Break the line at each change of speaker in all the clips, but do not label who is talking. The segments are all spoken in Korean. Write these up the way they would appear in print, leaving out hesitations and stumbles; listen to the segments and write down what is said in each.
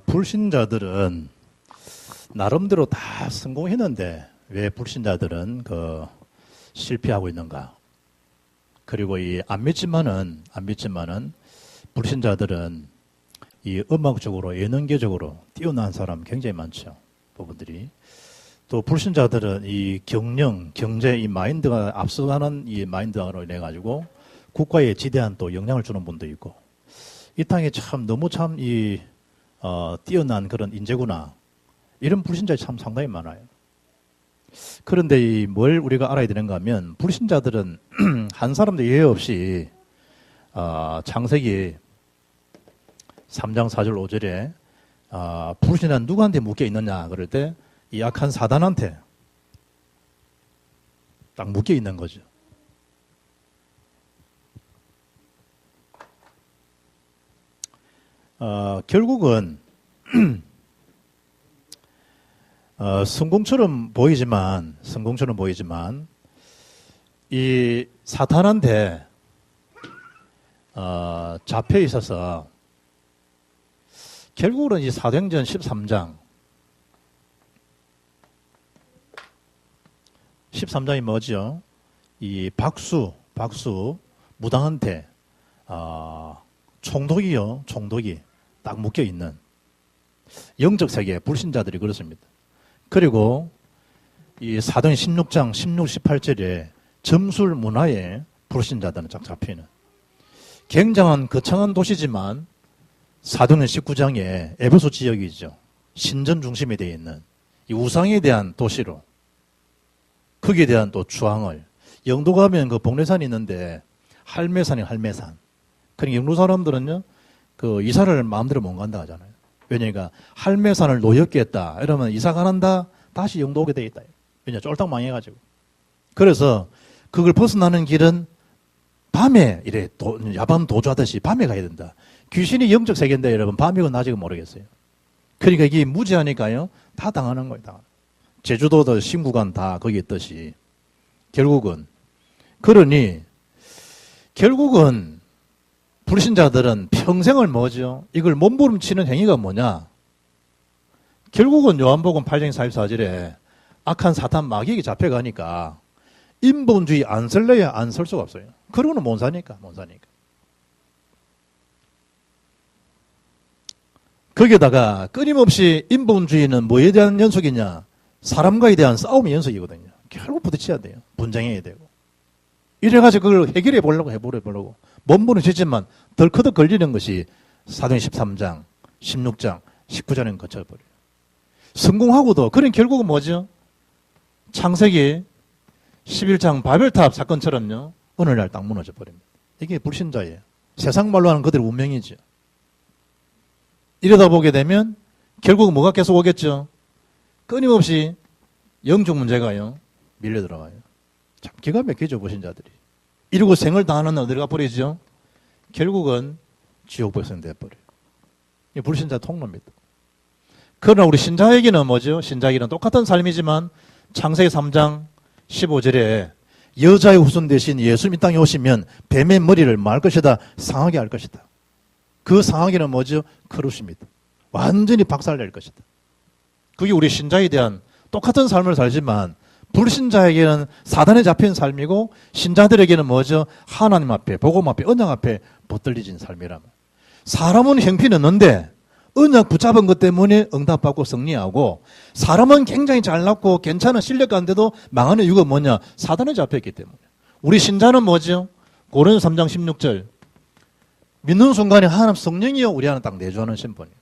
불신자들은 나름대로 다 성공했는데 왜 불신자들은 실패하고 있는가? 그리고 안 믿지만은 불신자들은 이 음악적으로 예능계적으로 뛰어난 사람 굉장히 많죠. 부분들이. 또 불신자들은 이 경영, 경제 이 마인드가 앞서가는 이 마인드로 인해 가지고 국가에 지대한 또 영향을 주는 분도 있고 이 땅에 너무 뛰어난 그런 인재구나. 이런 불신자들이 참 상당히 많아요. 그런데 뭘 우리가 알아야 되는가 하면 불신자들은 한 사람도 예외 없이 창세기 3장 4절 5절에 불신자는 누구한테 묶여 있느냐 그럴 때 이 악한 사단한테 딱 묶여 있는 거죠. 결국은 성공처럼 보이지만 이 사탄한테 잡혀 있어서 결국은 이 사도행전 13장이 뭐죠? 이 박수 무당한테 총독이 딱 묶여 있는 영적 세계 불신자들이 그렇습니다. 그리고 이 사도행전 16장 16, 18절에 점술 문화에 불신자들은 쫙 잡히는 굉장한 거창한 도시지만 사도행전 19장에 에베소 지역이죠. 신전 중심이 되어 있는 이 우상에 대한 도시로 거기에 대한 또 주황을 영도 가면 복례산이 있는데 할매산. 그러니까 영도 사람들은요 이사를 마음대로 못 간다 하잖아요. 왜냐니까 할매산을 노엽게 했다. 이러면 이사 가난다 다시 영도 오게 돼 있다. 왜냐 쫄딱 망해가지고. 그래서 그걸 벗어나는 길은 밤에 야밤 도주하듯이 밤에 가야 된다. 귀신이 영적 세계인데 여러분 밤이고 낮이고 모르겠어요. 그러니까 이게 무지하니까요 다 당하는 거예요. 제주도도 신구간 다 거기 있듯이 결국은 불신자들은 평생을 뭐죠? 이걸 몸부림치는 행위가 뭐냐? 결국은 요한복음 8장 44절에 악한 사탄 마귀에게 잡혀가니까 인본주의 안 설래야 안 설 수가 없어요. 그러고는 못 사니까. 거기에다가 끊임없이 인본주의는 뭐에 대한 연속이냐? 사람과에 대한 싸움의 연속이거든요. 결국 부딪혀야 돼요. 분쟁해야 되고. 이래가지고 그걸 해결해 보려고 몸부림치지만 덜커덕 걸리는 것이 사도행전 13장, 16장, 19장은 거쳐버려요. 성공하고도 그런 결국은 뭐죠? 창세기 11장 바벨탑 사건처럼요. 어느 날 딱 무너져 버립니다. 이게 불신자예요. 세상 말로 하는 그들의 운명이죠. 이러다 보게 되면 결국 뭐가 계속 오겠죠? 끊임없이 영적 문제가요. 밀려 들어가요. 참 기가 막히죠, 불신자들이. 이러고 생을 다하는 날 어디가 버리죠? 결국은 지옥 백성 돼버려요. 이 불신자 통로입니다. 그러나 우리 신자에게는 뭐죠? 신자에게는 똑같은 삶이지만 창세기 3장 15절에 여자의 후손 대신 예수님 이 땅에 오시면 뱀의 머리를 말 것이다. 상하게 할 것이다. 그 상하게는 뭐죠? 크루스입니다. 완전히 박살낼 것이다. 그게 우리 신자에 대한 똑같은 삶을 살지만 불신자에게는 사단에 잡힌 삶이고 신자들에게는 뭐죠? 하나님 앞에, 복음 앞에, 언약 앞에 붙들리진 삶이라면. 사람은 형편이 없는데 언약 붙잡은 것 때문에 응답받고 승리하고 사람은 굉장히 잘났고 괜찮은 실력 가운데도 망하는 이유가 뭐냐? 사단에 잡혀있기 때문에. 우리 신자는 뭐죠? 고린도서 3장 16절 믿는 순간에 하나님 성령이요 우리 안에 딱 내주하는 심판이에요.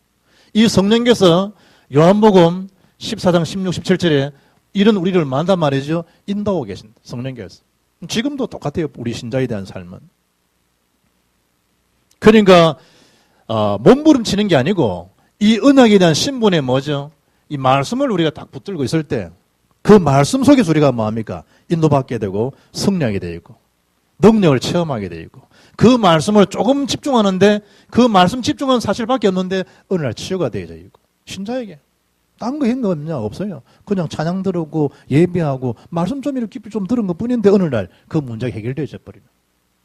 이 성령께서 요한복음 14장 16, 17절에 이런 우리를 만단 말이죠. 인도하고 계신다. 성령께서. 지금도 똑같아요. 우리 신자에 대한 삶은. 그러니까 몸부림치는 게 아니고 이 언약에 대한 신분의 뭐죠? 이 말씀을 우리가 딱 붙들고 있을 때 그 말씀 속에서 우리가 뭐합니까? 인도받게 되고 승리하게 되어 있고 능력을 체험하게 되어 있고 그 말씀을 조금 집중하는데 그 말씀 집중은 사실밖에 없는데 어느 날 치유가 되어져 있고 신자에게 딴 거 했는 거 없냐? 없어요. 그냥 찬양 들었고 예배하고 말씀 좀 이렇게 깊이 좀 들은 것 뿐인데 어느 날 그 문제가 해결되어져 버리면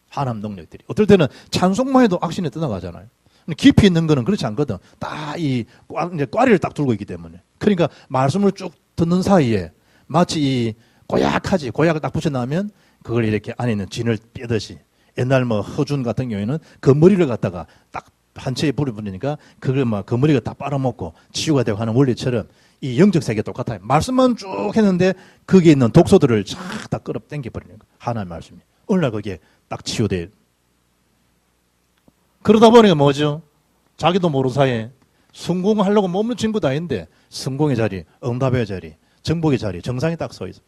하나님 능력들이 어떨 때는 찬송만 해도 악신이 떠나가잖아요. 깊이 있는 거는 그렇지 않거든. 딱 이제 꽈리를 딱 들고 있기 때문에. 그러니까 말씀을 쭉 듣는 사이에 마치 이 고약하지. 고약을 딱 붙여놓으면 그걸 이렇게 안에 있는 진을 빼듯이. 옛날 뭐 허준 같은 경우에는 그 머리를 갖다가 딱 한 채에 불을 붙이니까 그걸 막 그 머리가 다 빨아먹고 치유가 되고 하는 원리처럼 이 영적 세계가 똑같아요. 말씀만 쭉 했는데 거기에 있는 독소들을 쫙 다 끌어당겨 버리는 거예요. 하나의 말씀이. 어느 날 거기에 딱 치유돼요. 그러다 보니까 뭐죠? 자기도 모르는 사이에 성공하려고 몸을 진 것도 아닌데 성공의 자리, 응답의 자리, 정복의 자리, 정상이 딱 서 있어.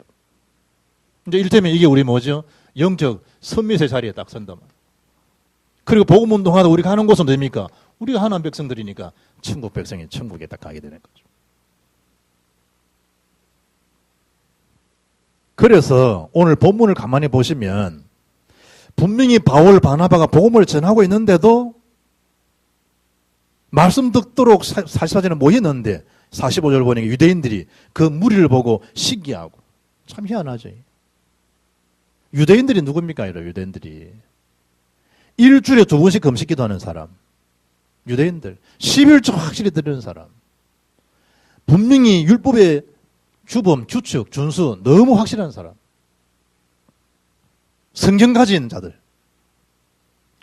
이제 이를테면 이게 우리 뭐죠? 영적 선밋의 자리에 딱 선다. 그리고 복음 운동하다 우리가 하는 곳은 됩니까? 우리가 하나님 백성들이니까 천국 백성이 천국에 딱 가게 되는 거죠. 그래서 오늘 본문을 가만히 보시면 분명히 바울 바나바가 복음을 전하고 있는데도 말씀 듣도록 44절에 모였는데 45절 보니까 유대인들이 그 무리를 보고 신기하고 참 희한하죠. 유대인들이 누굽니까? 유대인들이 일주일에 2번씩 금식 기도하는 사람, 유대인들 11조 확실히 드리는 사람, 분명히 율법의 주범, 규칙, 준수 너무 확실한 사람, 성경 가진 자들.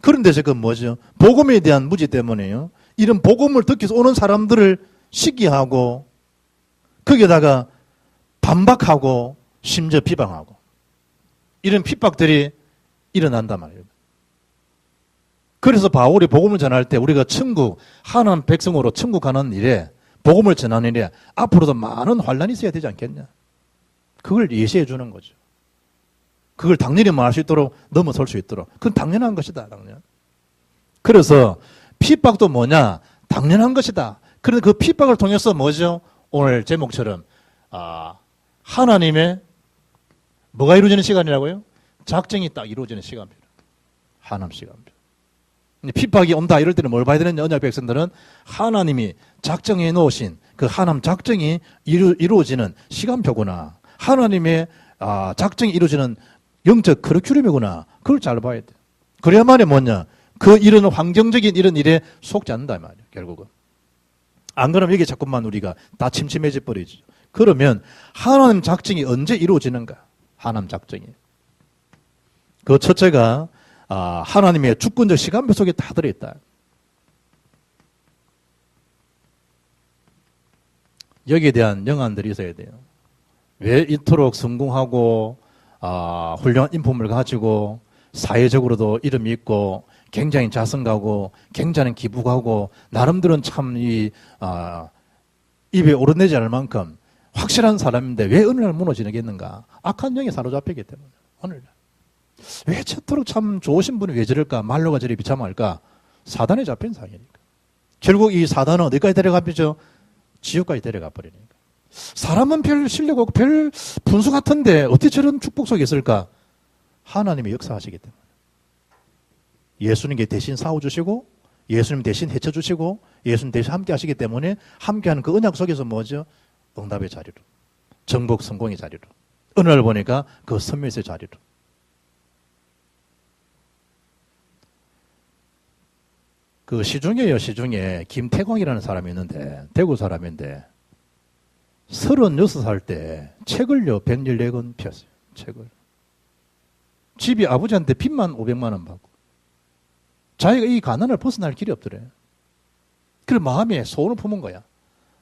그런데 지금 뭐죠? 복음에 대한 무지 때문에요. 이런 복음을 듣기 위해서 오는 사람들을 시기하고 거기에다가 반박하고 심지어 비방하고 이런 핍박들이 일어난단 말이에요. 그래서 바울이 복음을 전할 때 우리가 천국, 하나님 백성으로 천국 가는 일에 복음을 전하는 일에 앞으로도 많은 환란이 있어야 되지 않겠냐. 그걸 예시해 주는 거죠. 그걸 당연히 말할 수 있도록 넘어설 수 있도록. 그건 당연한 것이다. 당연. 그래서 핍박도 뭐냐? 당연한 것이다. 그런데 그 핍박을 통해서 뭐죠? 오늘 제목처럼 하나님의 뭐가 이루어지는 시간이라고요? 작정이 딱 이루어지는 시간표. 하나님 시간표. 핍박이 온다 이럴 때는 뭘 봐야 되느냐? 언약 백성들은 하나님이 작정해 놓으신 그 하나님 작정이 이루어지는 시간표구나. 하나님의 작정이 이루어지는 영적 커리큘럼이구나. 그걸 잘 봐야 돼. 그래야만이 뭐냐? 그 이런 환경적인 이런 일에 속지 않는다 말이에요. 결국은. 안 그러면 여기 자꾸만 우리가 다 침침해져 버리죠. 그러면 하나님 작정이 언제 이루어지는가? 하나님 작정이. 그 첫째가 하나님의 주권적 시간표 속에 다 들어있다. 여기에 대한 영안들이 있어야 돼요. 왜 이토록 성공하고 훌륭한 인품을 가지고 사회적으로도 이름이 있고 굉장히 자성가고 굉장히 기부가고 나름대로는 참 입에 오르내지 않을 만큼 확실한 사람인데 왜 어느 날 무너지겠는가? 악한 영에 사로잡히기 때문에 어느 날. 왜 저토록 참 좋으신 분이 왜 저럴까? 말로가 저리 비참할까? 사단에 잡힌 상이니까. 결국 이 사단은 어디까지 데려가죠? 지옥까지 데려가 버리니까. 사람은 별 실력 없고 별 분수 같은데 어떻게 저런 축복 속에 있을까? 하나님이 역사하시기 때문에. 예수님께 대신 싸워주시고 예수님 대신 헤쳐주시고 예수님 대신 함께 하시기 때문에 함께하는 그 언약 속에서 뭐죠? 응답의 자리로. 정복 성공의 자리로. 어느 날 보니까 그 선밋의 자리로. 그 시중에 김태광이라는 사람이 있는데 대구 사람인데 36살 때 책을요 114권 폈어요. 책을. 집이 아버지한테 빚만 500만 원 받고 자기가 이 가난을 벗어날 길이 없더래. 그래 마음에 소원을 품은 거야.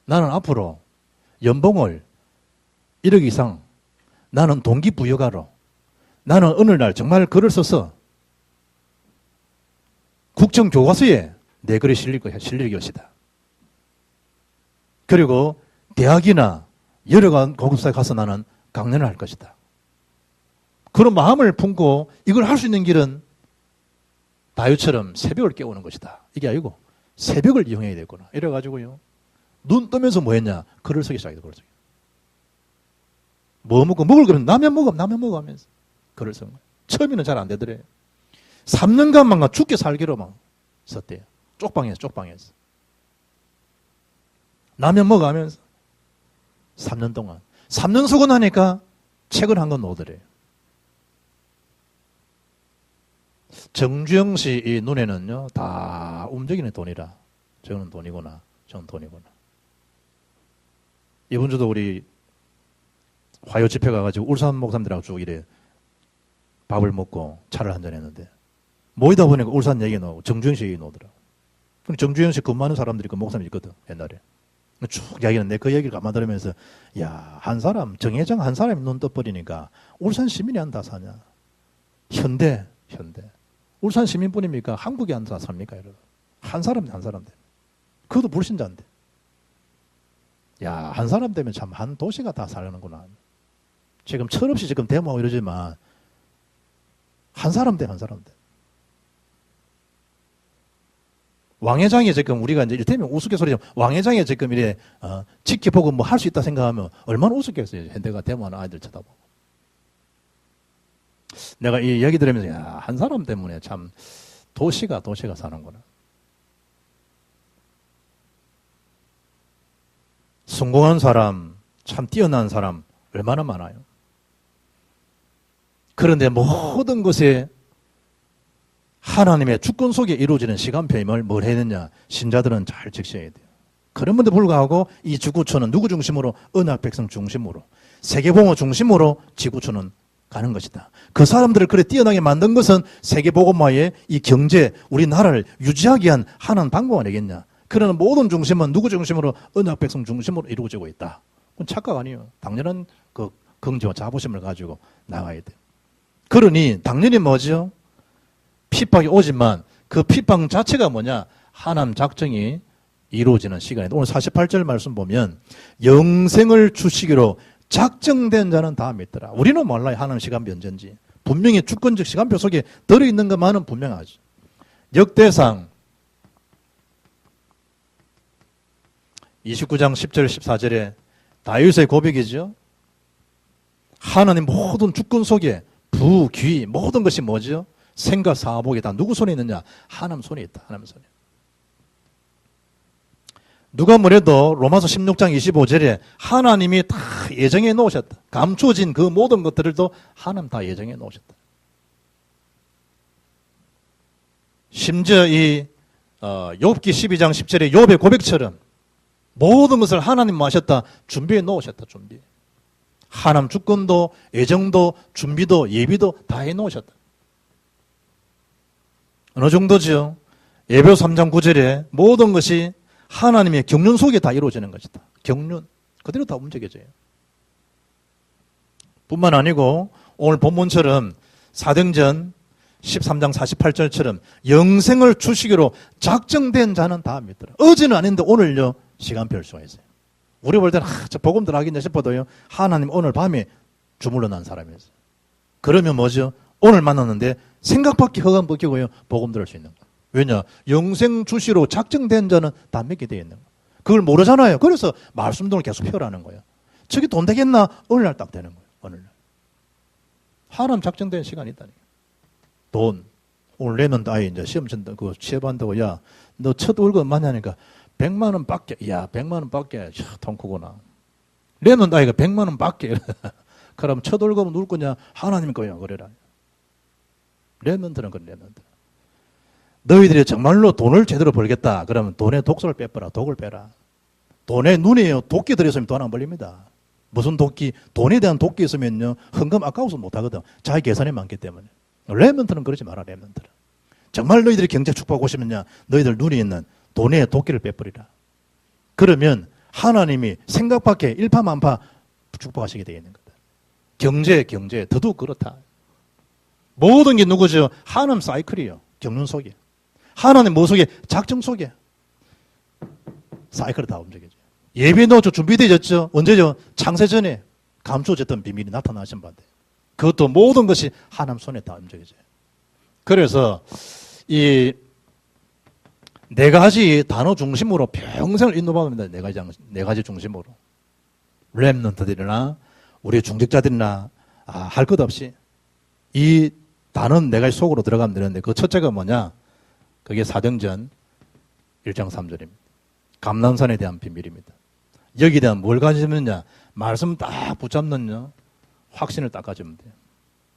나는 앞으로 연봉을 1억 이상 나는 동기부여가로 나는 어느 날 정말 글을 써서 국정교과서에 내 글이 실릴 것이다. 그리고 대학이나 여러 고급사에 가서 나는 강연을 할 것이다. 그런 마음을 품고 이걸 할 수 있는 길은 다윗처럼 새벽을 깨우는 것이다. 이게 아니고 새벽을 이용해야 되구나. 이래가지고요. 눈 뜨면서 뭐 했냐? 글을 쓰기 시작했다. 글을 쓰기. 뭐 먹고 먹을 거면 라면 먹어 하면서 글을 쓴 거예요. 처음에는 잘 안 되더래요. 3년간만 죽게 살기로만 썼대요. 쪽방에서. 라면 먹어 하면서 3년 동안. 3년 쓰고 나니까 책을 한 권 오더래요. 정주영 씨 이 눈에는요, 다 움직이는 돈이라. 저는 돈이구나, 저는 돈이구나. 이번 주도 우리 화요 집회 가가지고 울산 목사님들하고 쭉 이래 밥을 먹고 차를 한잔 했는데, 모이다 보니까 울산 얘기 나오고 정주영 씨 얘기 나오더라고. 정주영 씨 근무하는 사람들이 그 목사님 있거든, 옛날에. 쭉 이야기하는데 그 얘기를 가만 들으면서, 야, 한 사람, 정회장 한 사람이 눈 떠버리니까 울산 시민이 안 다 사냐. 현대. 울산 시민뿐입니까? 한국이 안 다 삽니까? 여러분. 한 사람. 그것도 불신자인데. 야, 한 사람 되면 참 한 도시가 다 살려는구나. 지금 철없이 지금 데모하고 이러지만, 한 사람 돼. 왕회장이 지금 우리가 이제 이를테면 우스갯소리죠. 왕회장이 지금 이래, 지켜보고 뭐 할 수 있다 생각하면 얼마나 우습겠어요. 현대가 데모하는 아이들 쳐다보고. 내가 이 얘기 들으면서, 야, 한 사람 때문에 참 도시가 사는구나. 성공한 사람, 참 뛰어난 사람 얼마나 많아요. 그런데 모든 것에 하나님의 주권 속에 이루어지는 시간표임을 뭘 해야 되냐? 신자들은 잘 적셔야 돼요. 그럼에도 불구하고 이 지구촌은 누구 중심으로? 언약 백성 중심으로, 세계봉헌 중심으로 지구촌은 가는 것이다. 그 사람들을 그래 뛰어나게 만든 것은 세계복음화의 이 경제, 우리나라를 유지하기 위한 하나님 방법 아니겠냐? 그러나 모든 중심은 누구 중심으로? 언약 백성 중심으로 이루어지고 있다. 그건 착각 아니에요. 당연한 그 긍지와 자부심을 가지고 나가야 돼요. 그러니 당연히 뭐죠? 핍박이 오지만 그 핍박 자체가 뭐냐? 하나님 작정이 이루어지는 시간이다. 오늘 48절 말씀 보면 영생을 주시기로 작정된 자는 다 믿더라. 우리는 몰라요. 하나님 시간표 언제인지. 분명히 주권적 시간표 속에 들어있는 것만은 분명하죠. 역대상 29장 10절 14절에 다윗의 고백이죠. 하나님 모든 주권 속에 부, 귀, 모든 것이 뭐죠? 생각, 사복이 다 누구 손에 있느냐? 하나님 손에 있다. 하나님 손에. 누가 뭐래도 로마서 16장 25절에 하나님이 다 예정해 놓으셨다. 감춰진 그 모든 것들도 하나님 다 예정해 놓으셨다. 심지어 이 욥기 12장 10절에 욥의 고백처럼 모든 것을 하나님 하셨다. 준비해 놓으셨다. 준비. 하나님 주권도 예정도 준비도 예비도 다 해 놓으셨다. 어느 정도죠? 예배소 3장 9절에 모든 것이 하나님의 경륜 속에 다 이루어지는 것이다. 경륜. 그대로 다 움직여져요. 뿐만 아니고 오늘 본문처럼 사도행전 13장 48절처럼 영생을 주시기로 작정된 자는 다 믿더라. 어제는 아닌데 오늘요 시간표를 수가 있어요. 우리 볼 때는 저 복음 들어가겠냐 싶어도요 하나님 오늘 밤에 주물러 난 사람이었어요. 그러면 뭐죠? 오늘 만났는데 생각밖에 허감 벗기고요 복음 들을 수 있는 거예요. 왜냐? 영생 주시로 작정된 자는 다 믿게 되어 있는 거예요. 그걸 모르잖아요. 그래서 말씀들을 계속 펴라는 거예요. 저게 돈 되겠나? 어느 날 딱 되는 거예요. 어느 날. 하나님 작정된 시간이 있다니까. 돈. 오늘 내는 아이 이제 시험 친다. 그거 취업한다고. 야, 너 첫 월급 얼마냐니까 100만 원 밖에. 야, 100만 원 밖에. 통 크구나. 내는 아이가 100만 원 밖에. 그럼 첫 월급은 누굴 거냐? 하나님 거야. 그래라. 랩런트는 그런 랩런트. 너희들이 정말로 돈을 제대로 벌겠다. 그러면 돈의 독소를 빼버라. 독을 빼라. 돈에 눈에 도끼 들어있으면 돈 안 벌립니다. 무슨 도끼? 돈에 대한 도끼 있으면요. 헌금 아까워서 못하거든. 자기 계산이 많기 때문에. 랩런트는 그러지 마라. 랩런트는. 정말 너희들이 경제 축복하고 싶으면요. 너희들 눈에 있는 돈에 도끼를 빼버리라. 그러면 하나님이 생각 밖에 일파만파 축복하시게 되어 있는 거다. 경제 더더욱 그렇다. 모든 게 누구죠? 하나님 사이클이에요. 경륜 속에. 하나님 뭐 속에? 작정 속에. 사이클이 다 움직여져요. 예배도 준비되어졌죠? 언제죠? 창세 전에 감추어졌던 비밀이 나타나신 바인데 그것도 모든 것이 하나님 손에 다 움직여져요. 그래서 이 네 가지 단어 중심으로 평생을 인도받습니다. 네 가지 중심으로. 렘넌트들이나 우리 중직자들이나 할 것 없이 이 단어는 네 가지 속으로 들어가면 되는데 그 첫째가 뭐냐? 그게 사도행전 1장 3절입니다. 감람산에 대한 비밀입니다. 여기에 대한 뭘 가지면냐? 말씀 딱 붙잡는 확신을 딱 가지면 돼요.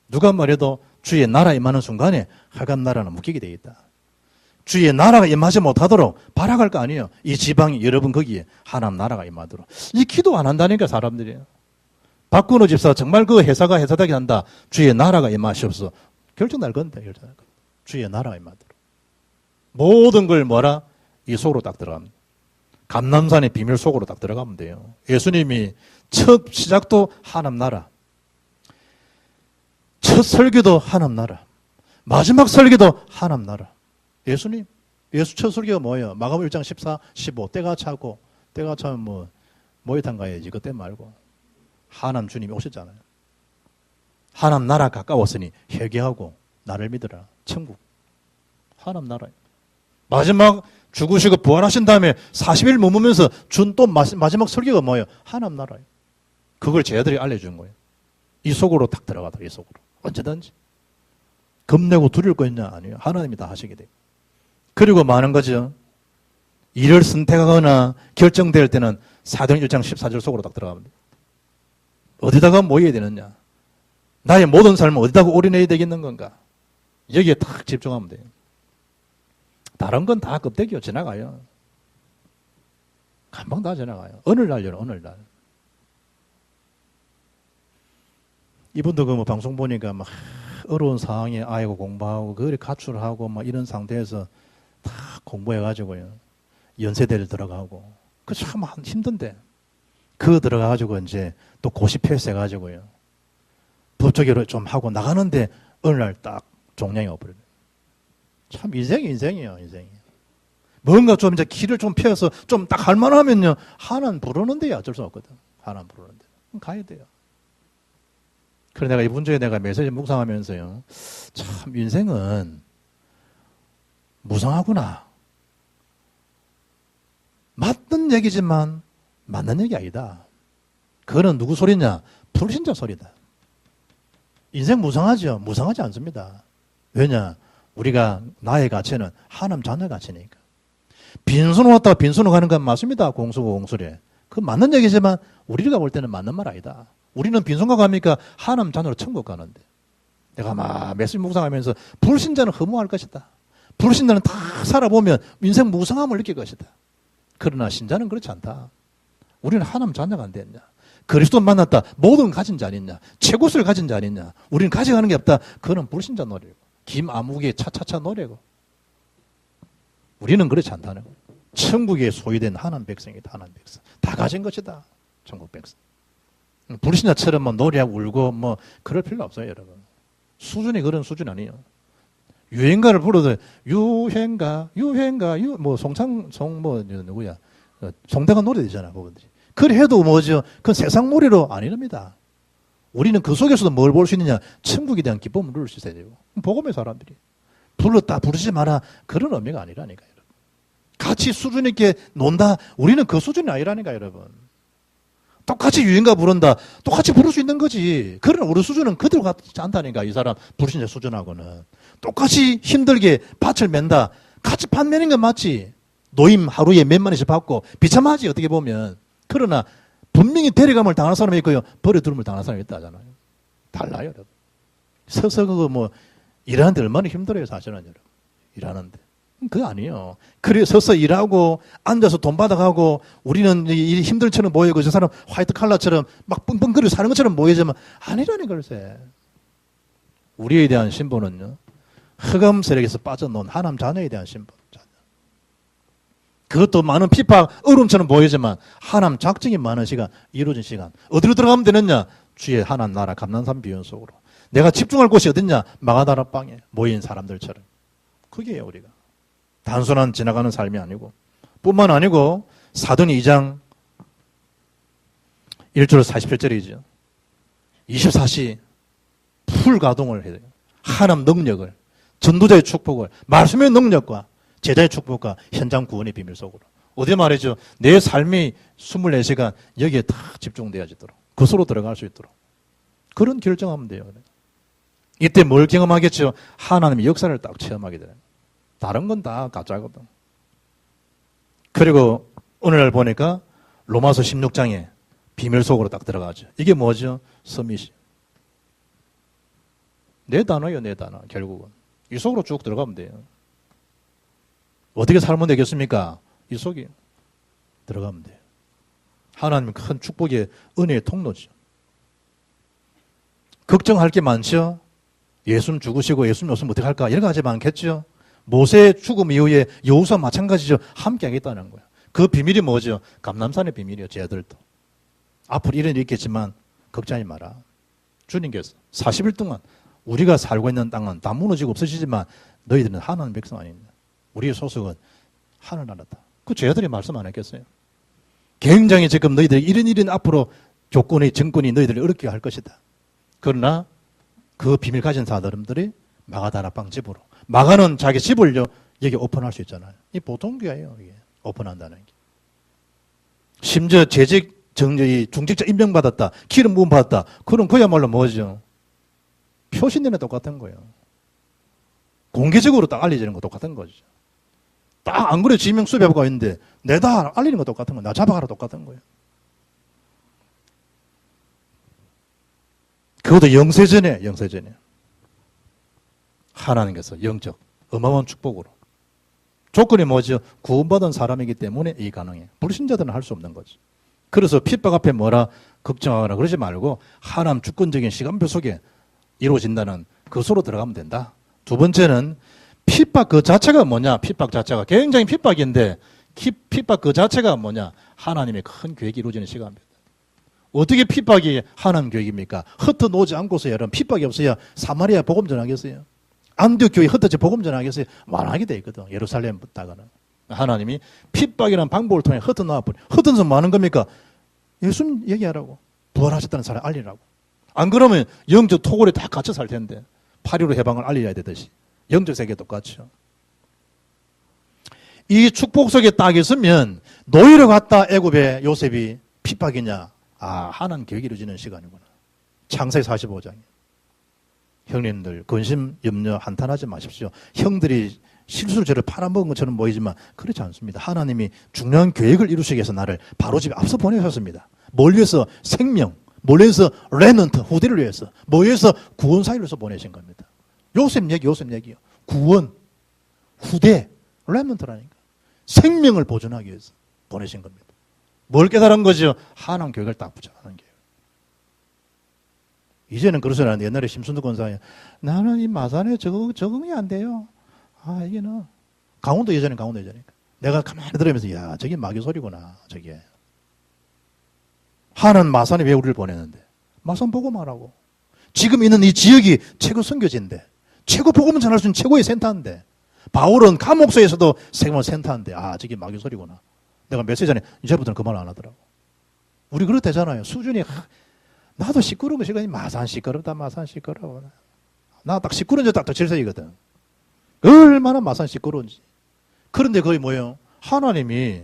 누가 말해도 주의 나라 임하는 순간에 하간 나라는 묶이게 되어 있다. 주의 나라가 임하지 못하도록 발악할 거 아니에요. 이 지방이 여러분 거기에 하나님 나라가 임하도록. 이 기도 안 한다니까 사람들이. 박근호 집사 정말 그 회사가 회사되게 한다. 주의 나라가 임하시옵소서. 결정 날 건데 결정 날 건데. 주의 나라가 임하도록. 모든 걸 뭐라? 이 속으로 딱 들어갑니다. 감남산의 비밀 속으로 딱 들어가면 돼요. 예수님이 첫 시작도 하나님 나라. 첫 설교도 하나님 나라. 마지막 설교도 하나님 나라. 예수님, 예수 첫 설교가 뭐예요? 마가복음 1장 14, 15. 때가 차고, 때가 차면 뭐, 모욕탕 가야지. 그때 말고. 하나님 주님이 오셨잖아요. 하나님 나라 가까웠으니 회개하고 나를 믿으라. 천국. 하나님 나라예요. 마지막 죽으시고 부활하신 다음에 40일 머무면서 준 또 마지막 설교가 뭐예요? 하나님 나라예요. 그걸 제자들이 알려준 거예요. 이 속으로 딱 들어가다, 이 속으로. 언제든지. 겁내고 두려울 거 있냐? 아니에요. 하나님이 다 하시게 돼요. 그리고 많은 거죠. 일을 선택하거나 결정될 때는 사도행 1장 14절 속으로 딱 들어가면 돼요. 어디다가 모여야 되느냐? 나의 모든 삶을 어디다가 올인해야 되겠는 건가? 여기에 딱 집중하면 돼요. 다른 건 다 껍데기요. 지나가요. 금방 다 지나가요. 어느 날요, 어느 날. 이분도 그 뭐 방송 보니까 막 어려운 상황에 아이고 공부하고 그걸 가출하고 막 이런 상태에서 다 공부해가지고요. 연세대를 들어가고. 그 참 힘든데. 그거 들어가가지고 이제 또 고시 패스해가지고요. 법조계로 좀 하고 나가는데 어느 날 딱 종량이 와버려요. 참 인생이에요, 인생이. 뭔가 좀 이제 길을 좀 펴서 좀 딱 할만하면요. 하나는 부르는데요. 어쩔 수 없거든. 하나는 부르는데. 가야 돼요. 그래 내가 이번 주에 내가 메시지 묵상하면서요. 참 인생은 무상하구나. 맞는 얘기지만 맞는 얘기 아니다. 그거는 누구 소리냐? 불신자 소리다. 인생 무상하죠? 무상하지 않습니다. 왜냐? 우리가 나의 가치는 하나님 자녀의 가치니까. 빈손으로 왔다가 빈손으로 가는 건 맞습니다. 공수고 공수래. 그건 맞는 얘기지만 우리가 볼 때는 맞는 말 아니다. 우리는 빈손과 갑니까? 하나님 자녀로 천국 가는데. 내가 막 메시지 묵상하면서 불신자는 허무할 것이다. 불신자는 다 살아보면 인생 무상함을 느낄 것이다. 그러나 신자는 그렇지 않다. 우리는 하나님 자녀가 안 됐냐. 그리스도 만났다. 모든 가진 자 아니냐. 최고수를 가진 자 아니냐. 우리는 가져가는 게 없다. 그거는 불신자 노래고. 김아무개 차차차 노래고. 우리는 그렇지 않다는 거예요. 천국에 소유된 하나님 백성이다. 하나님 백성. 다 가진 것이다. 천국 백성. 불신자처럼 뭐 노래하고 울고 뭐 그럴 필요 없어요, 여러분. 수준이 그런 수준 아니에요. 유행가를 불러도 유행가 뭐 누구야? 송대관 노래 되잖아, 그분들이. 그래 해도 뭐죠? 그건 세상 놀이로 아니랍니다. 우리는 그 속에서도 뭘 볼 수 있느냐? 천국에 대한 기쁨을 누릴 수 있어야 되고. 복음의 사람들이. 불렀다, 부르지 마라. 그런 의미가 아니라니까요. 같이 수준 있게 논다. 우리는 그 수준이 아니라니까, 여러분. 똑같이 유행가 부른다. 똑같이 부를 수 있는 거지. 그러나 우리 수준은 그대로 같지 않다니까. 이 사람 불신자 수준하고는. 똑같이 힘들게 밭을 맨다. 같이 밭 매는 건 맞지. 노임 하루에 몇만 원씩 받고 비참하지 어떻게 보면. 그러나 분명히 데려감을 당할 사람이 있고요. 버려두름을 당할 사람이 있다잖아요. 달라요, 여러분. 서서 그거 뭐 일하는데 얼마나 힘들어요, 사실은 여러분. 일하는데. 그거 아니에요. 그래 서서 일하고 앉아서 돈 받아가고 우리는 이 힘들처럼 보이고 저 사람 화이트 칼라처럼 막 뻥뻥거리고 사는 것처럼 보이지만 아니라니 글쎄. 우리에 대한 신분은요. 흑암 세력에서 빠져놓은 하나님 자녀에 대한 신분. 그것도 많은 핍박, 어려움처럼 보이지만 하나님 작정이 많은 시간, 이루어진 시간. 어디로 들어가면 되느냐? 주의 하나님 나라 감난산 비연 속으로. 내가 집중할 곳이 어딨냐? 마가다라 빵에 모인 사람들처럼. 그게 우리가. 단순한 지나가는 삶이 아니고 뿐만 아니고 사도행 2장 1절 47절이죠. 24시 풀 가동을 해야 돼요. 하나님 능력을, 전도자의 축복을, 말씀의 능력과 제자의 축복과 현장 구원의 비밀 속으로. 어디 말이죠? 내 삶이 24시간 여기에 다 집중되어지도록 그곳으로 들어갈 수 있도록 그런 결정하면 돼요. 이때 뭘 경험하겠죠? 하나님의 역사를 딱 체험하게 돼요. 다른 건 다 가짜거든. 그리고 오늘 보니까 로마서 16장에 비밀 속으로 딱 들어가죠. 이게 뭐죠? 서밋이. 내 단어예요, 내 단어. 결국은. 이 속으로 쭉 들어가면 돼요. 어떻게 살면 되겠습니까? 이 속에 들어가면 돼요. 하나님 큰 축복의 은혜의 통로죠. 걱정할 게 많죠? 예수님 죽으시고 예수님 없으면 어떻게 할까? 여러 가지 많겠죠? 모세의 죽음 이후에 여호수아 마찬가지죠. 함께 하겠다는 거예요. 그 비밀이 뭐죠? 감람산의 비밀이에요. 제 아들도. 앞으로 이런 일이 있겠지만 걱정하지 마라. 주님께서 40일 동안 우리가 살고 있는 땅은 다 무너지고 없어지지만 너희들은 하나님 백성 아닙니다. 우리의 소속은 하늘나라다. 그 제 아들이 말씀 안 했겠어요? 굉장히 지금 너희들이 이런 앞으로 조건이 정권이 너희들을 어렵게 할 것이다. 그러나 그 비밀 가진 사람들이 마가다락방 집으로. 마가는 자기 집을 여기 오픈할 수 있잖아요. 이 보통 교회예요. 이게 오픈한다는 게. 심지어 재직 중직자 임명받았다. 기름 부음 받았다. 그럼 그야말로 뭐죠? 표신되는 똑같은 거예요. 공개적으로 딱 알려지는 거 똑같은 거죠. 딱 안 그래 지명 수배하고 있는데 내다 알리는 거 똑같은 거예요. 나 잡아가라 똑같은 거예요. 그것도 영세전에 하나님께서 영적 어마어마한 축복으로. 조건이 뭐죠? 구원받은 사람이기 때문에 이 가능해. 불신자들은 할 수 없는 거죠. 그래서 핍박 앞에 뭐라 걱정하거나 그러지 말고 하나님 주권적인 시간표 속에 이루어진다는 그것으로 들어가면 된다. 두 번째는 핍박 그 자체가 뭐냐? 핍박 자체가 굉장히 핍박인데 핍박 그 자체가 뭐냐? 하나님의 큰 계획이 이루어지는 시간입니다. 어떻게 핍박이 하나님 계획입니까? 흩어놓지 않고서 여러분 핍박이 없어야 사마리아 복음 전하겠어요? 안디옥 교회 흩어져 복음 전하겠어요? 완하게 돼 있거든. 예루살렘 붙다가는. 하나님이 핍박이라는 방법을 통해 흩어놓아버려. 흩어서 뭐 하는 겁니까? 예수님 얘기하라고. 부활하셨다는 사람 알리라고. 안 그러면 영적 토굴에 다 갇혀 살 텐데 8.15 해방을 알려야 되듯이 영적 세계 똑같죠. 이 축복 속에 딱 있으면 노예로 갔다 애굽의 요셉이 핍박이냐? 아, 하나님 계획이 이루어지는 시간이구나. 창세기 45장이에요. 형님들 근심 염려 한탄하지 마십시오. 형들이 실수로 저를 팔아먹은 것처럼 보이지만 그렇지 않습니다. 하나님이 중요한 계획을 이루시기 위해서 나를 바로 집에 앞서 보내셨습니다. 뭘 위해서? 생명. 뭘 위해서? 레넌트, 후대를 위해서. 뭘 위해서? 구원 사역을 위해서 보내신 겁니다. 요셉 얘기요. 구원, 후대, 레넌트라니까. 생명을 보존하기 위해서 보내신 겁니다. 뭘 깨달은 거죠? 하나님 계획을 딱 붙잡는 거예요. 이제는 그러서는 안 돼. 옛날에 심순도 권사에 나는 이 마산에 적응이 안 돼요. 아, 이게는 강원도 예전에. 내가 가만히 들으면서 야, 저게 마귀 소리구나. 저게. 하나는 마산에 왜 우리를 보내는데? 마산 보고 말하고. 지금 있는 이 지역이 최고 선교지인데, 최고 복음을 전할 수 있는 최고의 센터인데, 바울은 감옥소에서도 세계만 센터인데, 아, 저게 마귀 소리구나. 내가 몇 세 전에 이제부터는 그 말 안 하더라고. 우리 그렇대잖아요. 수준이 나도 시끄러운 거 시간이 마산 시끄러워. 나 딱 시끄러운 줄 딱 더 7세이거든. 얼마나 마산 시끄러운지. 그런데 거기 뭐예요? 하나님이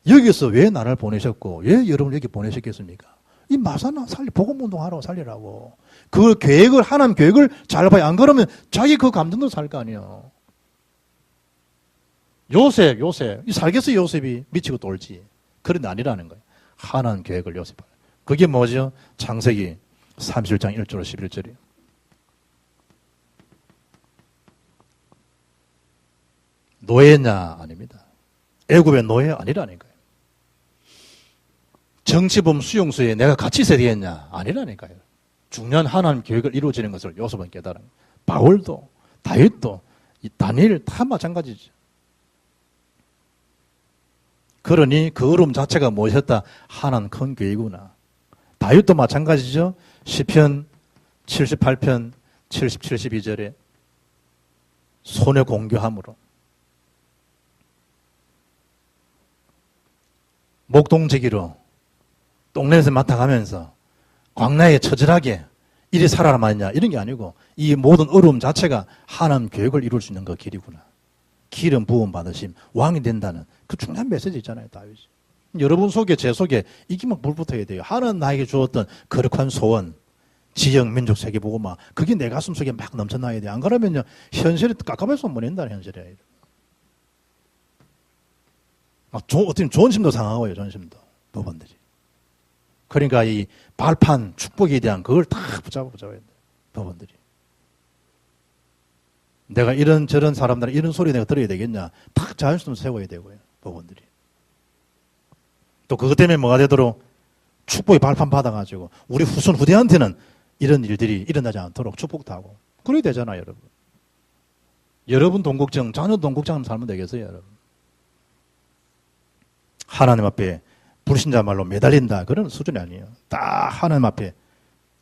여기서 왜 나를 보내셨고 왜 여러분을 여기 보내셨겠습니까? 이 마산 복음운동하라고 살리라고. 그 계획을 하나님 계획을 잘 봐야. 안 그러면 자기 그 감정도 살 거 아니에요. 요셉 이 살겠어. 요셉이 미치고 돌지. 그런데 아니라는 거예요. 하나님 계획을 요셉. 그게 뭐죠? 창세기 37장 1절로 11절이에요. 노예냐? 아닙니다. 애굽의 노예 아니라니까요. 정치범 수용소에 내가 같이 있어야 되겠냐? 아니라니까요. 중요한 하나님 계획을 이루어지는 것을 요셉은 깨달은 거예요. 바울도 다윗도 이 다니엘 다 마찬가지죠. 그러니 그 어려움 자체가 무엇이었다? 하나님 큰 계획이구나. 다윗도 마찬가지죠. 시편 78편 70, 72절에 손에 공교함으로 목동제기로 똥냄새 맡아가면서 광야에 처절하게 이리 살아라 말이냐 이런 게 아니고 이 모든 어려움 자체가 하나님 계획을 이룰 수 있는 그 길이구나. 기름 부음 받으심 왕이 된다는 그 중요한 메시지 있잖아요. 다윗이. 여러분 속에 제 속에 이게 막 불붙어야 돼요. 하나님 나에게 주었던 거룩한 소원 지역 민족 세계 보고 막 그게 내 가슴 속에 막 넘쳐나야 돼. 안 그러면요 현실에 깝깝해서 못 낸다는 현실이에요. 어떻게 좋은 심도 상하고요. 좋은 심도 법원들이. 그러니까 이 발판 축복에 대한 그걸 다 붙잡아야 돼. 법원들이. 내가 이런 저런 사람들은 이런 소리 내가 들어야 되겠냐. 탁 자율성을 세워야 되고요. 법원들이. 또 그것 때문에 뭐가 되도록 축복의 발판 받아가지고 우리 후손후대한테는 이런 일들이 일어나지 않도록 축복도 하고. 그래야 되잖아요, 여러분. 여러분 돈 걱정, 자녀 돈 걱정하면 살면 되겠어요, 여러분. 하나님 앞에 불신자 말로 매달린다. 그런 수준이 아니에요. 딱 하나님 앞에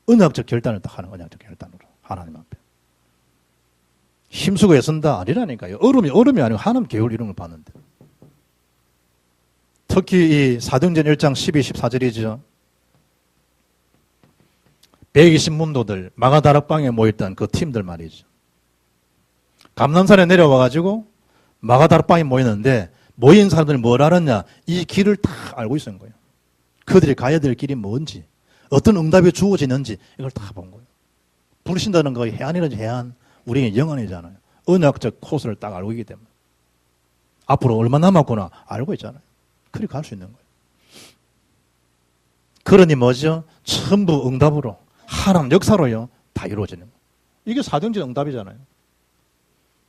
언약적 결단을 딱 하는 언약적 결단으로. 하나님 앞에. 힘쓰고 애쓴다. 아니라니까요. 얼음이 아니고 하나님 계획을 이런 걸 봤는데. 특히 이 사도행전 1장 12, 14절이죠. 120문도들 마가다락방에 모였던 그 팀들 말이죠. 감람산에 내려와가지고 마가다락방에 모였는데 모인 사람들이 뭘 알았냐? 이 길을 다 알고 있었던 거예요. 그들이 가야 될 길이 뭔지, 어떤 응답이 주어지는지 이걸 다 본 거예요. 불신다는 거 해안이라든지 해안, 우리는 영안이잖아요. 언약적 코스를 딱 알고 있기 때문에. 앞으로 얼마 남았구나 알고 있잖아요. 그리 갈 수 있는 거예요. 그러니 뭐죠? 전부 응답으로, 하나님 역사로요, 다 이루어지는 거예요. 이게 사도행전 응답이잖아요.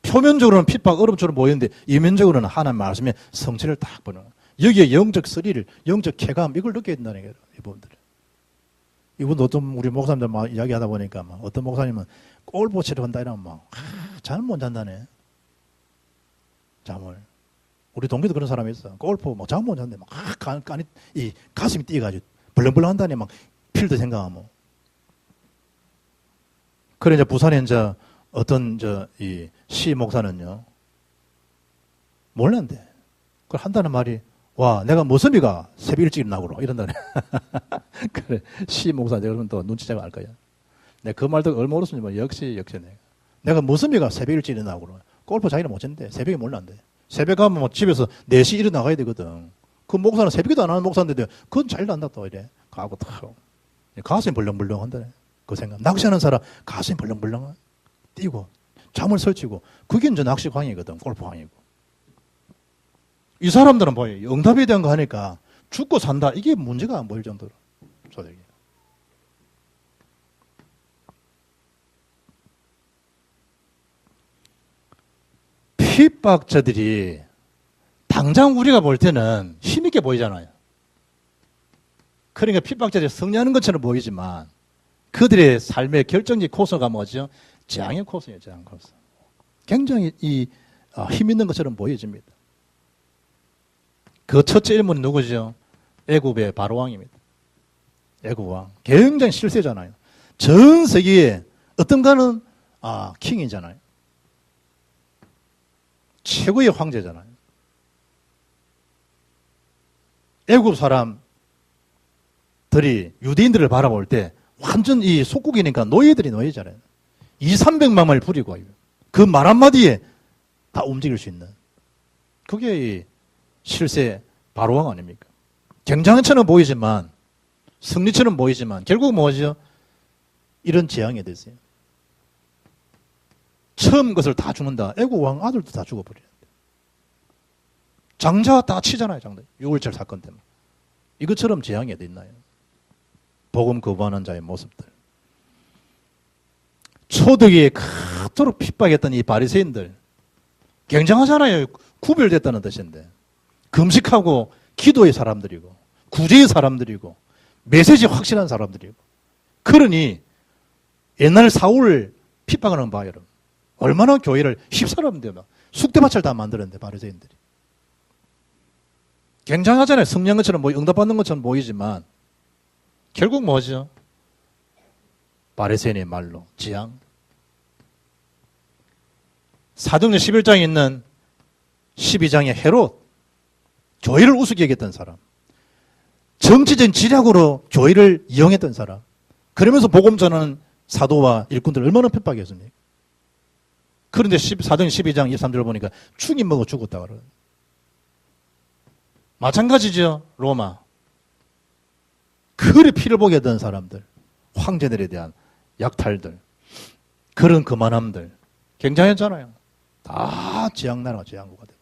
표면적으로는 핍박, 어렵처럼 보이는데 이면적으로는 하나님 말씀의 성취를 딱 보는 거예요. 여기에 영적 스릴, 영적 쾌감 이걸 느껴야 된다는 거예요. 이분들. 이분도 어떤 우리 목사님들 막 이야기하다 보니까 막 어떤 목사님은 골프 치러 간다 이러면 막 잠을 못 잔다네. 잠을. 우리 동기도 그런 사람이 있어. 골프 막 잠을 못 잔대. 막 이 가슴이 뛰어가지고 벌렁벌렁 한다니 막 필드 생각하면. 그래 이제 부산에 이제 어떤 이 시 목사는요 몰랐는데 그걸 한다는 말이 와 내가 모습이가 새벽 일찍 일어나고 이런다네. 그래 시 목사 여러분 또 눈치채고 알 거야. 내가 그 말도 얼마 울었으니 뭐 역시 내가 모습이가 새벽 일찍 일어나고 골프 자기는 못 쳤는데 새벽에 몰랐는데 새벽 가면 뭐 집에서 4시 일어나가야 되거든. 그 목사는 새벽에도 안 하는 목사인데 그건 잘 난다 또 이래 가고 탁 가슴이 벌렁벌렁 한다네. 그 생각 낚시하는 사람 가슴이 벌렁벌렁 뛰고 잠을 설치고 그게 이제 낚시광이거든. 골프광이고. 이 사람들은 뭐예요? 응답에 대한 거 하니까 죽고 산다. 이게 문제가 안 보일 정도로. 소득이에요. 핍박자들이 당장 우리가 볼 때는 힘있게 보이잖아요. 그러니까 핍박자들이 승리하는 것처럼 보이지만 그들의 삶의 결정적 코스가 뭐죠? 재앙의 코스예요. 재앙 코스. 굉장히 힘 있는 것처럼 보여집니다. 그 첫째 인물은 누구죠? 애굽의 바로왕입니다. 애굽왕. 굉장히 실세잖아요. 전 세계에 어떤가는 킹이잖아요. 최고의 황제잖아요. 애굽 사람들이 유대인들을 바라볼 때 완전 이 속국이니까 노예잖아요. 200~300만을 부리고 그 말 한마디에 다 움직일 수 있는 그게 이 실세 바로왕 아닙니까? 굉장한처럼 보이지만 승리처럼 보이지만 결국 뭐죠? 이런 재앙이 됐어요. 처음 것을 다 죽는다. 애국 왕 아들도 다 죽어버리는데 장자 다 치잖아요. 장자 6.27 사건 때문에. 이것처럼 재앙이 어디 있나요? 복음 거부하는 자의 모습들. 초대기에 그토록 핍박했던 이 바리새인들 굉장하잖아요. 구별됐다는 뜻인데 금식하고 기도의 사람들이고 구제의 사람들이고 메시지 확실한 사람들이고 그러니 옛날 사울 핍박하는 바 여러분 얼마나 교회를 휩쓸었는데 막 쑥대밭을 다 만들었는데 바리새인들이 굉장하잖아요. 승리한 것처럼 응답받는 것처럼 보이지만 결국 뭐죠? 바리새인의 말로 지향. 사도행전 11장에 있는 12장의 헤롯, 교회를 우습게 여겼던 사람, 정치적인 지략으로 교회를 이용했던 사람, 그러면서 복음 전하는 사도와 일꾼들 얼마나 핍박했습니까? 그런데 사도행전 12장 23절 보니까 충이 먹어 죽었다 그래요. 마찬가지죠. 로마. 그리 피를 보게 했던 사람들, 황제들에 대한 약탈들, 그런 거만함들 굉장했잖아요. 다 재앙나라가 재앙국가 되고.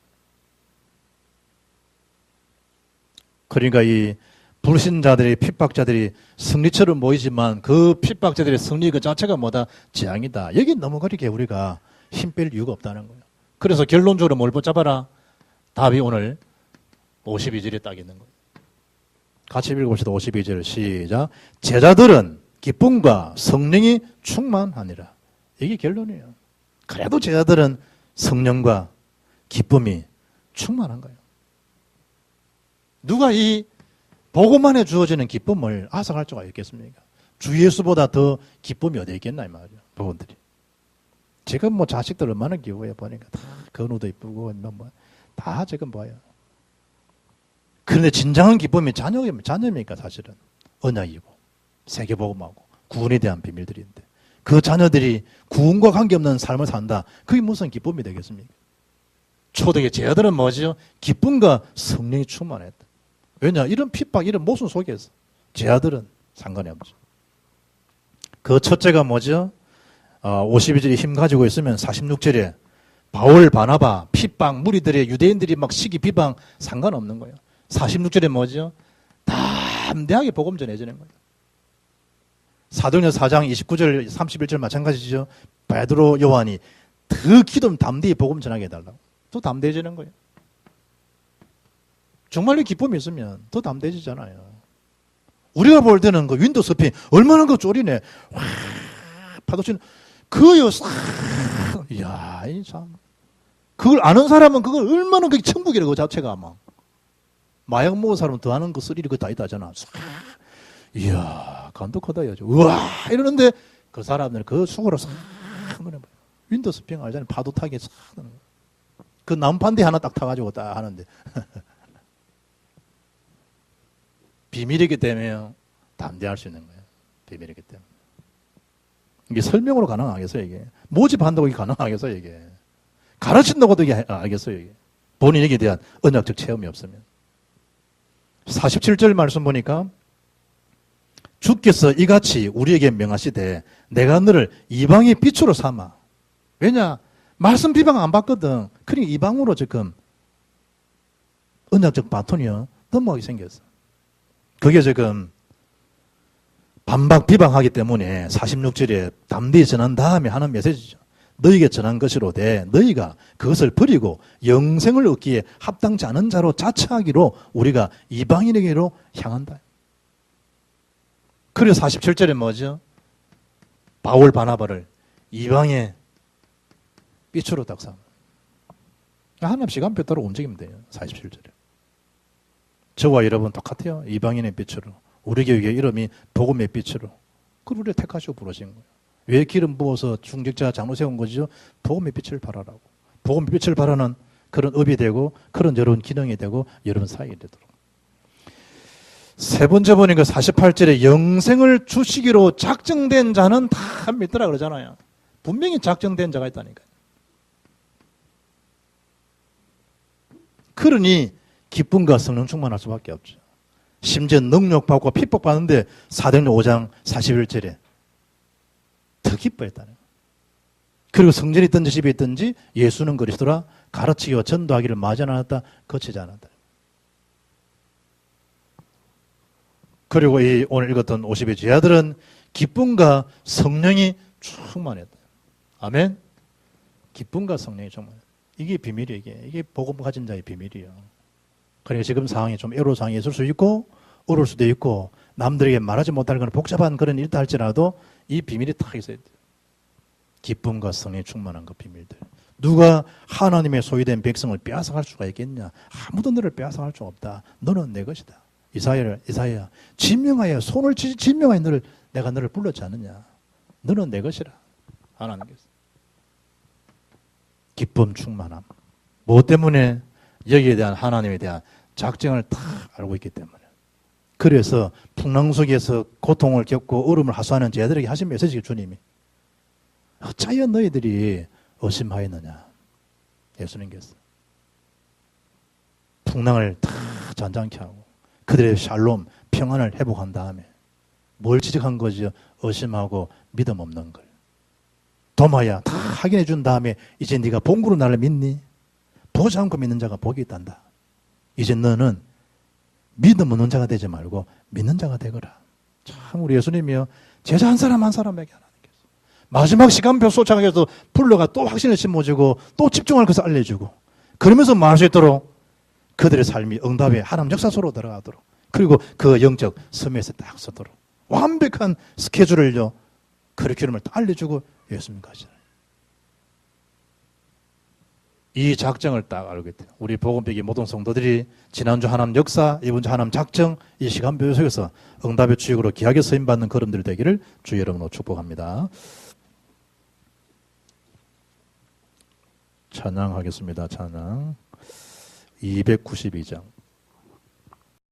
그러니까 이 불신자들이 핍박자들이 승리처럼 보이지만 그 핍박자들의 승리 그 자체가 뭐다? 재앙이다. 여기 너무 그렇게 우리가 힘 뺄 이유가 없다는 거예요. 그래서 결론적으로 뭘 붙잡아라? 답이 오늘 52절에 딱 있는 거예요. 같이 읽어봅시다. 52절 시작. 제자들은 기쁨과 성령이 충만하니라. 이게 결론이에요. 그래도 제자들은 성령과 기쁨이 충만한 거예요. 누가 이 복음만에 주어지는 기쁨을 앗아갈 수가 있겠습니까? 주 예수보다 더 기쁨이 어디 있겠나 이 말이에요. 부분들이. 지금 뭐 자식들 얼마나 귀여워요. 보니까 다 건우도 이쁘고 다 지금 봐요. 그런데 진정한 기쁨이 자녀입니까 사실은? 언약이고 세계복음하고 구원에 대한 비밀들인데 그 자녀들이 구원과 관계없는 삶을 산다. 그게 무슨 기쁨이 되겠습니까? 초대의 제자들은 뭐죠? 기쁨과 성령이 충만했다. 왜냐? 이런 핍박, 이런 모순 속에서 제자들은 상관이 없죠. 그 첫째가 뭐죠? 52절에 힘 가지고 있으면 46절에 바울, 바나바, 핍박, 무리들의 유대인들이 막 시기, 비방 상관없는 거예요. 46절에 뭐죠? 담대하게 복음 전해지는 거예요. 사도행전 4장 29절, 31절 마찬가지죠. 베드로, 요한이 더 기도면 담대히 복음 전하게 해달라고. 또 담대해지는 거예요. 정말로 기쁨이 있으면 더 담대해지잖아요. 우리가 볼 때는 그 윈도우 서핑 얼마나 그 쫄이네. 와, 파도 치는 그요. 이야, 이 참. 그걸 아는 사람은 그걸 얼마나 그게 천국이래 그 자체가 아마. 마약 먹은 사람은 더 아는 그 스릴이 그 다 있다잖아. 이야, 감독하다 여죠. 우와 이러는데 그 사람들 그 속으로 싹 윈도우 서핑 알잖아요. 파도 타기 싹. 그 남판대 하나 딱 타가지고 딱 하는데. 비밀이기 때문에 담대할 수 있는 거예요. 비밀이기 때문에. 이게 설명으로 가능하겠어요, 이게. 모집한다고 이게 가능하겠어요, 이게. 가르친다고도 이게 알겠어요, 이게. 본인에게 대한 언약적 체험이 없으면. 47절 말씀 보니까 주께서 이같이 우리에게 명하시되 내가 너를 이방의 빛으로 삼아. 왜냐? 말씀 비방 안 받거든. 그러니까 이방으로 지금 언약적 바톤이요. 넘어가게 생겼어. 그게 지금 반박 비방하기 때문에 46절에 담대히 전한 다음에 하는 메시지죠. 너희에게 전한 것이로되 너희가 그것을 버리고 영생을 얻기에 합당치 않은 자로 자처하기로 우리가 이방인에게로 향한다. 그래서 47절에 뭐죠? 바울 바나바를 이방의 빛으로 딱 삼아. 하나님 시간표 따라 움직이면 돼요. 47절에. 저와 여러분 똑같아요. 이방인의 빛으로. 우리 교육의 이름이 복음의 빛으로. 그걸 우리 택하시고 부르신 거예요. 왜 기름 부어서 중직자 장로 세운 거죠? 복음의 빛을 발하라고. 복음의 빛을 발하는 그런 업이 되고 그런 여러분 기능이 되고 여러분 사역이 되도록. 세 번째 보니까 48절에 영생을 주시기로 작정된 자는 다 믿더라 그러잖아요. 분명히 작정된 자가 있다니까요. 그러니 기쁨과 성령 충만할 수밖에 없죠. 심지어 능력받고 핍박받는데 사도행전 5장 41절에 더 기뻐했다는 거예요. 그리고 성전이 있든지 집에 있든지 예수는 그리스도라 가르치기와 전도하기를 마지 않았다 거치지 않았다. 그리고 이 오늘 읽었던 50의 제자들은 기쁨과 성령이 충만했다. 아멘. 기쁨과 성령이 충만했다. 이게 비밀이에요. 이게 복음 가진 자의 비밀이에요. 그러니까 지금 상황이 좀 애로 상황이 있을 수 있고 어려울 수도 있고 남들에게 말하지 못할 그런 복잡한 그런 일도 할지라도 이 비밀이 딱 있어야 돼요. 기쁨과 성령이 충만한 그 비밀들. 누가 하나님의 소유된 백성을 빼앗아갈 수가 있겠냐? 아무도 너를 빼앗아갈 수 없다. 너는 내 것이다. 이사야 진명하여 손을 진명하여 내가 너를 불렀지 않느냐? 너는 내 것이라. 하나님께서. 기쁨 충만함. 무엇 때문에? 여기에 대한 하나님에 대한 작정을 다 알고 있기 때문에. 그래서 풍랑 속에서 고통을 겪고 얼음을 하수하는 제자들에게 하신 메시지가 주님이 어찌하여 너희들이 의심하였느냐. 예수님께서 풍랑을 다 잔잔케 하고 그들의 샬롬 평안을 회복한 다음에 뭘 지적한 거죠? 의심하고 믿음 없는 걸. 도마야 다 확인해 준 다음에 이제 네가 본구로 나를 믿니? 보지 않고 믿는 자가 복이 있단다. 이제 너는 믿음 없는 자가 되지 말고 믿는 자가 되거라. 참 우리 예수님이요 제자 한 사람 한 사람에게 하나님께서 마지막 시간표 쫓아가서 불러가 또 확신을 심어주고 또 집중할 것을 알려주고 그러면서 말할 수 있도록 그들의 삶이 응답의 하나님 역사 속으로 들어가도록 그리고 그 영적 섬에서 딱 서도록 완벽한 스케줄을요 커리큘럼을 다 알려주고 예수님과 하시잖아요. 이 작정을 딱 알게 돼요. 우리 복음배기 모든 성도들이 지난주 하나님 역사, 이번주 하나님 작정, 이 시간표 속에서 응답의 주역으로 귀하게 쓰임받는 걸음들 되기를 주의 이름으로 축복합니다. 찬양하겠습니다. 찬양 292장